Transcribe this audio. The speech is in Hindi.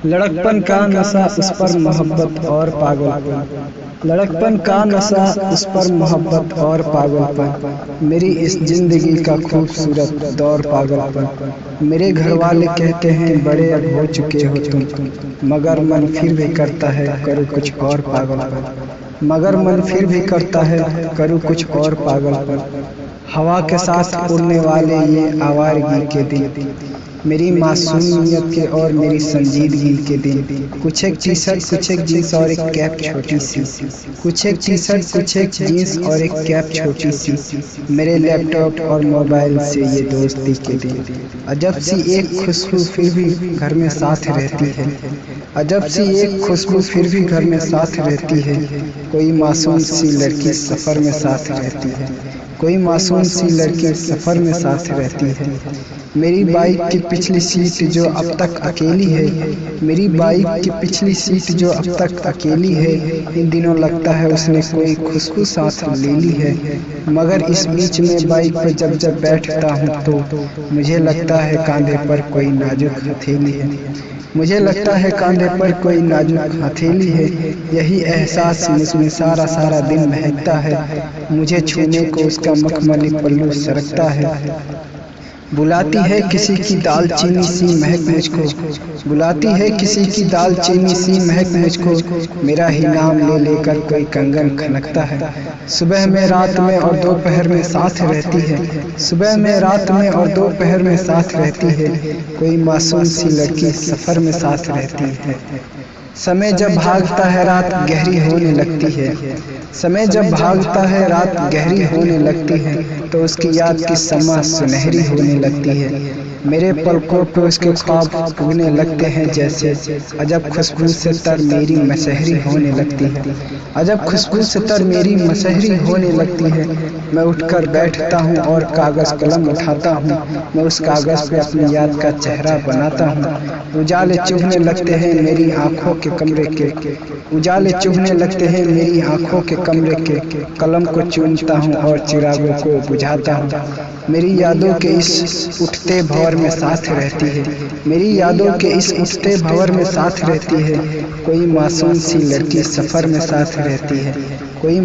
लड़कपन का नशा, उस पर मोहब्बत और पागलपन। लड़कपन का नशा, उस पर मोहब्बत और पागलपन। मेरी इस जिंदगी का खूबसूरत दौर पागलपन। मेरे घर वाले कहते हैं बड़े अब हो चुके हो तुम, मगर मन फिर भी करता है करूँ कुछ और पागलपन। मगर मन फिर भी करता है करूँ कुछ और पागलपन। हवा के साथ उड़ने वाले ये आवारगी के दिन, मेरी मासूमियत के और मेरी संजीदगी के दिन। कुछ एक टी शर्ट, कुछ एक जीन्स और एक कैप छोटी सी। कुछ एक टी शर्ट, कुछ एक जीन्स और एक कैप छोटी सी। मेरे लैपटॉप और मोबाइल से ये दोस्ती के दिन। अजब सी एक खुशबू फिर भी घर में साथ रहती है। अजब सी एक खुशबू फिर भी घर में साथ रहती है। कोई मासूम सी लड़की सफ़र में साथ रहती है। कोई मासूम सी लड़की सफ़र में साथ रहती है। मेरी बाइक की पिछली सीट जो अब तक अकेली है, मेरी बाइक की पिछली सीट जो अब तक अकेली है, इन दिनों लगता है उसने कोई खुशबू साथ ले ली है। मगर इस बीच में बाइक पर जब जब बैठता हूँ तो मुझे लगता है कांधे पर कोई नाजुक हथेली है। मुझे लगता है कांधे पर कोई नाजुक हथेली है। यही एहसास मुझमें सारा सारा दिन महकता है। मुझे छूने को उसका मखमली पल्लू सरकता है। बुलाती है किसी की दालचीनी सी महक मुझको। बुलाती है किसी की दालचीनी सी महक मुझको। मेरा ही नाम ले लेकर कोई कंगन खनकता है। सुबह में, रात में और दोपहर में साथ रहती है। सुबह में, रात में और दोपहर में साथ रहती है। कोई मासूम सी लड़की सफ़र में साथ रहती है। समय जब भागता है रात गहरी होने लगती है। समय जब भागता है रात गहरी होने लगती है, तो उसकी याद की समा सुनहरी होने लगती है। मेरे पलकों पे उसके ख्वाब उगने लगते हैं जैसे। अजब खुशबू से तर मेरी मसहरी होने लगती है। अजब खुशबू से तर मेरी मसहरी होने लगती है। मैं उठकर बैठता हूँ और कागज़ कलम उठाता हूँ। मैं उस कागज़ पे अपनी याद का चेहरा बनाता हूँ। उजाले चुभने लगते हैं मेरी आँखों के कमरे के। उजाले चुभने लगते हैं मेरी आँखों के कमरे के। कलम को चुनता हूँ और चिरागों को बुझाता हूँ। मेरी यादों के इस उठते भंवर में साथ रहती है। मेरी यादों के इस उठते भंवर में साथ रहती है। कोई मासूम सी लड़की सफ़र में साथ रहती है। कोई